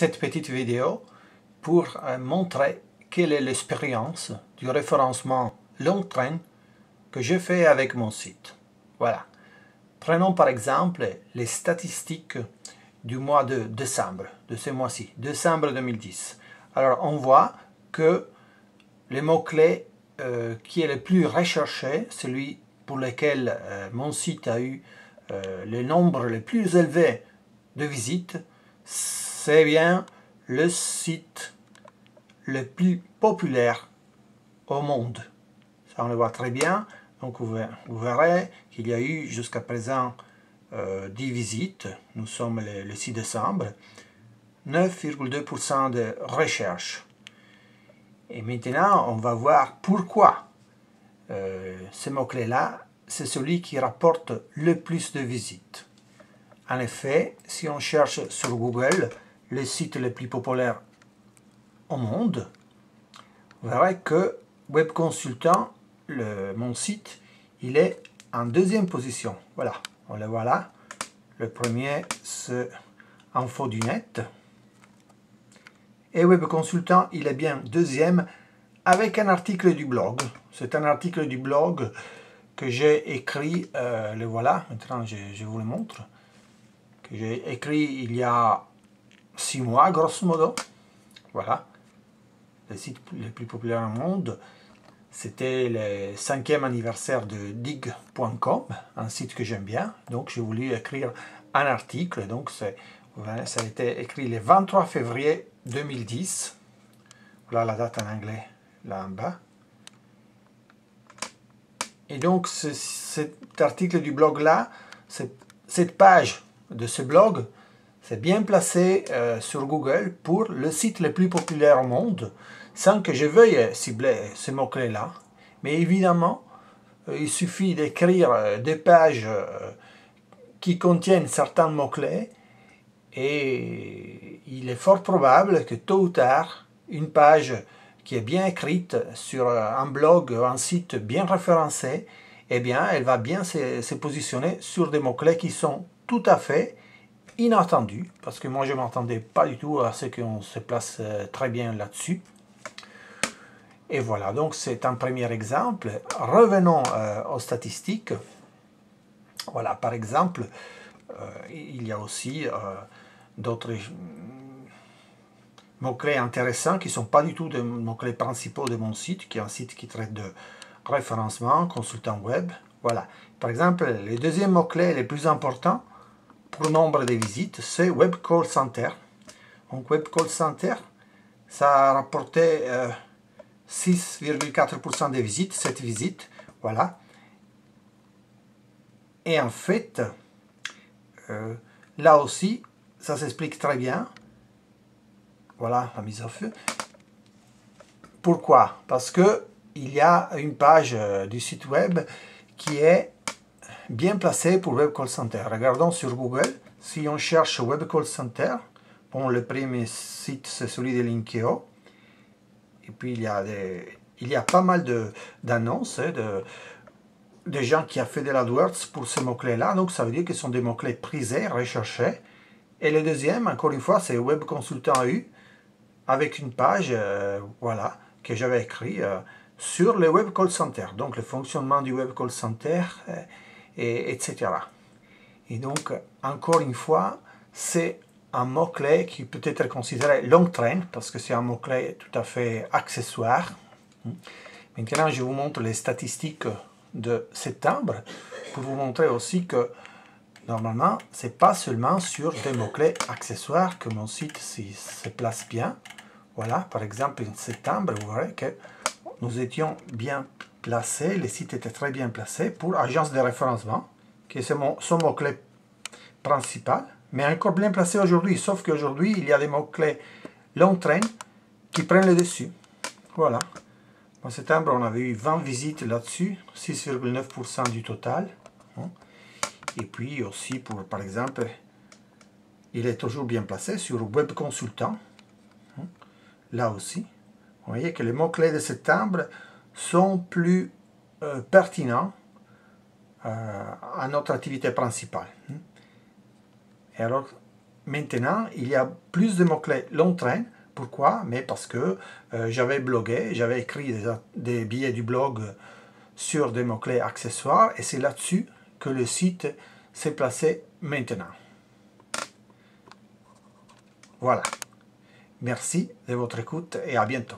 cette petite vidéo pour montrer quelle est l'expérience du référencement long train que je fais avec mon site. Voilà. Prenons par exemple les statistiques du mois de décembre, de ce mois-ci, décembre 2010. Alors on voit que les mots-clés qui est le plus recherché, celui pour lequel mon site a eu le nombre le plus élevé de visites, c'est bien le site le plus populaire au monde. Ça on le voit très bien. Donc vous verrez qu'il y a eu jusqu'à présent 10 visites. Nous sommes le 6 décembre. 9,2% de recherche. Et maintenant, on va voir pourquoi ce mot-clé-là, c'est celui qui rapporte le plus de visites. En effet, si on cherche sur Google le site le plus populaire au monde, vous verrez que Web Consultant, mon site, il est en deuxième position. Voilà, on le voit là. Le premier, c'est Info du Net. Et Web Consultant, il est bien deuxième avec un article du blog. C'est un article du blog que j'ai écrit, le voilà, maintenant je vous le montre, que j'ai écrit il y a 6 mois, grosso modo. Voilà, le site le plus populaire au monde. C'était le 5e anniversaire de dig.com, un site que j'aime bien. Donc j'ai voulu écrire un article. Donc ça a été écrit le 23 février 2010. Voilà la date en anglais, là en bas. Et donc cet article du blog là, cette page de ce blog, c'est bien placé sur Google pour le site le plus populaire au monde, sans que je veuille cibler ce mot-clé là. Mais évidemment, il suffit d'écrire des pages qui contiennent certains mots-clés et il est fort probable que tôt ou tard, une page qui est bien écrite sur un blog, un site bien référencé, eh bien, elle va bien se positionner sur des mots-clés qui sont tout à fait inattendus, parce que moi je ne m'attendais pas du tout à ce qu'on se place très bien là-dessus. Et voilà, donc c'est un premier exemple. Revenons aux statistiques. Voilà, par exemple, il y a aussi d'autres mots-clés intéressants qui ne sont pas du tout des mots-clés principaux de mon site, qui est un site qui traite de référencement, consultant web. Voilà. Par exemple, le deuxième mot-clé le plus important pour le nombre de visites, c'est Web Call Center. Donc Web Call Center, ça a rapporté 6,4% des visites, 7 visites. Voilà. Et en fait, là aussi, ça s'explique très bien. Voilà la mise au feu. Pourquoi? Parce que il y a une page du site web qui est bien placée pour Web Call Center. Regardons sur Google. Si on cherche Web Call Center, bon, le premier site c'est celui de Linkeo. Et puis il y a pas mal d'annonces, de gens qui ont fait de l'AdWords pour ces mots-clés là. Donc ça veut dire que ce sont des mots-clés prisés, recherchés. Et le deuxième, encore une fois, c'est Web Consultant EU, avec une page, voilà, que j'avais écrit sur le Web Call Center, donc le fonctionnement du Web Call Center, etc. Et donc, encore une fois, c'est un mot-clé qui peut être considéré long train, parce que c'est un mot-clé tout à fait accessoire. Maintenant, je vous montre les statistiques de septembre, pour vous montrer aussi que normalement, ce n'est pas seulement sur des mots-clés accessoires que mon site se place bien. Voilà, par exemple, en septembre, vous verrez que nous étions bien placés, le site était très bien placé pour agence de référencement, qui est son mot-clé principal, mais encore bien placé aujourd'hui, sauf qu'aujourd'hui, il y a des mots-clés long train qui prennent le dessus. Voilà. En septembre, on avait eu 20 visites là-dessus, 6,9% du total. Et puis aussi, par exemple, il est toujours bien placé sur Web Consultant. Là aussi, vous voyez que les mots-clés de septembre sont plus pertinents à notre activité principale. Et alors, maintenant, il y a plus de mots-clés long train. Pourquoi? Mais parce que j'avais blogué, j'avais écrit des billets du blog sur des mots-clés accessoires et c'est là-dessus que le site s'est placé maintenant. Voilà. Merci de votre écoute et à bientôt.